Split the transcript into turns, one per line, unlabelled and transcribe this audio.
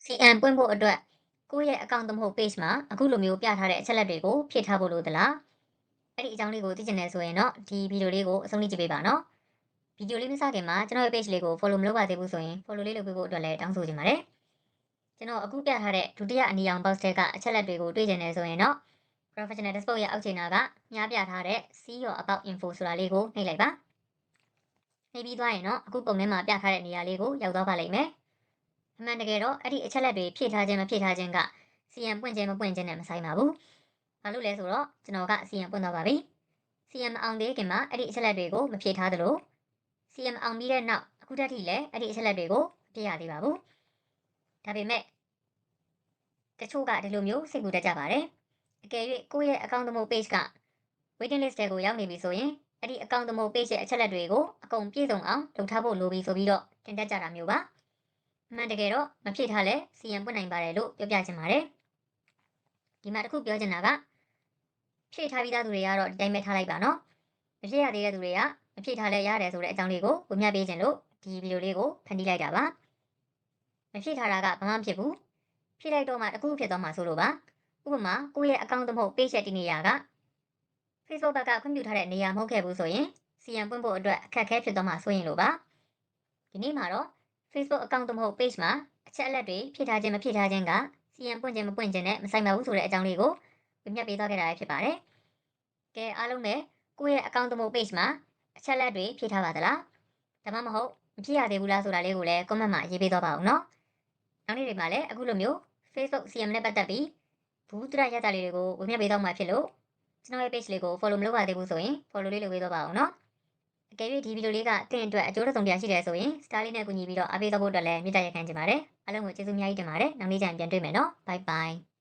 CM ပွင့်ဖို့အတွက်ကိုယ့်ရဲ့ account သို့မဟုတ် page မှာအခုလိုမျိုးပြထားတဲ့အချက်လက်တွေကိုဖြည့်ထားဖို့လိုသလားအဲ့ဒီအကြောင်းလေးကိုသိချင်တယ်ဆိုရင်တော့ဒီဗီဒီယိုလေးကိုအဆုံးထိကြည့်ပေးပါနော်ဗီဒီယိုလေးမစခင်မှာကျွန်တော်ရဲ့ page လေးကို follow မလုပ်ပါသေးဘူးဆိုရင် follow လေးလုပ်ပေးဖို့အတွက်လည်းတောင်းဆိုချင်ပါတယ်ကျွန်တော်အခုပြထားတဲ့ဒုတိယအနီရောင် box ထဲကအချက်လက်တွေကိုတွေ့ချင်တယ်ဆိုရင်တော့ professional dashboard ရဲ့အောက်ခြေနာကမြားပြထားတဲ့ see your about info ဆိုတာလေးကိုနှိပ်လိုက်ပါနှိပ်ပြီးသွားရင်တော့အခုပုံထဲမှာပြထားတဲ့နေရာလေးကိုရောက်သွားပါလိမ့်မယ်အမှန်တကယ်တော့အဲ့ဒီအချက်လက်တွေဖြည့်ထားခြင်းမဖြည့်ထားခြင်းက CM ပွင့်ခြင်းမပွင့်ခြင်းနဲ့မဆိုင်ပါဘူး။ဘာလို့လဲဆိုတော့ကျွန်တော်က CM ပွင့်သွားပါပြီ။ CM အောင်သေးခင်မှာအဲ့ဒီအချက်လက်တွေကိုမဖြည့်ထားသလို CM အောင်ပြီးတဲ့နောက်အခုတည်းထိလည်းအဲ့ဒီအချက်လက်တွေကိုမဖြည့်ရသေးပါဘူး။ဒါပေမဲ့တချို့ကဒီလိုမျိုးစိတ်ကူတတ်ကြပါတယ်။အကယ်၍ကိုယ့်ရဲ့ account သမုတ် page က waiting list တွေကိုရောက်နေပြီဆိုရင်အဲ့ဒီ account သမုတ် page ရဲ့အချက်လက်တွေကိုအကုန်ပြည့်စုံအောင်လုပ်ထားဖို့လိုပြီဆိုပြီးတော့တင်တက်ကြတာမျိုးပါ။အမှန်တကယ်တော့မဖြည့်ထားလဲ CM ပွင့်နိုင်ပါတယ်လို့ပြောပြချင်ပါတယ်ဒီမှာတစ်ခုပြောချင်တာကဖြည့်ထားပြီးသားသူတွေကတော့ဒီတိုင်းပဲထားလိုက်ပါနော်မဖြည့်ရသေးတဲ့သူတွေကမဖြည့်ထားလဲရတယ်ဆိုတဲ့အကြောင်းလေးကိုဝင်ပြပေးခြင်းလို့ဒီဗီဒီယိုလေးကိုဖန်တီးလိုက်တာပါမဖြည့်ထားတာကဘာမှမဖြစ်ဘူးဖြည့်လိုက်တော့မှတစ်ခုဖြစ်သွားမှာဆိုလို့ပါဥပမာကိုယ့်ရဲ့ account သမဟုတ် page ရဲ့ဒီနေရာက Facebook ဘက်ကခွင့်ပြုထားတဲ့နေရာမဟုတ်ခဲ့ဘူးဆိုရင် CM ပွင့်ဖို့အတွက်အခက်အခဲဖြစ်သွားမှာဆိုရင်လို့ပါဒီနေ့မှာတော့ Facebook account သမဟုတ် page မှာအချက်အလက်တွေဖြည့်ထားခြင်းမဖြည့်ထားခြင်းက CM ပွင့်ခြင်းမပွင့်ခြင်းနဲ့မဆိုင်ပါဘူးဆိုတဲ့အကြောင်းလေးကိုပြပြပေးသွားခဲ့တာဖြစ်ပါတယ်။ကဲအားလုံးပဲကိုယ့်ရဲ့ account သမုတ် page မှာအချက်လက်တွေဖြည့်ထားပါသလား။ဒါမှမဟုတ်မဖြည့်ရသေးဘူးလားဆိုတာလေးကိုလည်း comment မှာရေးပေးသွားပါဦးနော်။နောက်နေ့တွေမှာလည်းအခုလိုမျိုး Facebook CM နဲ့ပတ်သက်ပြီးဘူးတရရတာလေးတွေကိုဝင်ပြပေးသွားမှာဖြစ်လို့ကျွန်တော်ရဲ့ page လေးကို follow မလုပ်ပါသေးဘူးဆိုရင် follow လေးလုပ်ပေးသွားပါဦးနော်။အကယ်၍ဒီဗီဒီယိုလေးကတင့်အတွက်အကျိုးတစ်စုံတရာရှိတယ်ဆိုရင် star လေးနဲ့ကူညီပြီးတော့အားပေးသွားဖို့အတွက်လည်းမေတ္တာရပ်ခံချင်ပါတယ်။အားလုံးကိုကျေးဇူးအများကြီးတင်ပါတယ်။နောက်နေ့ကျရင်ပြန်တွေ့မယ်နော်။ Bye bye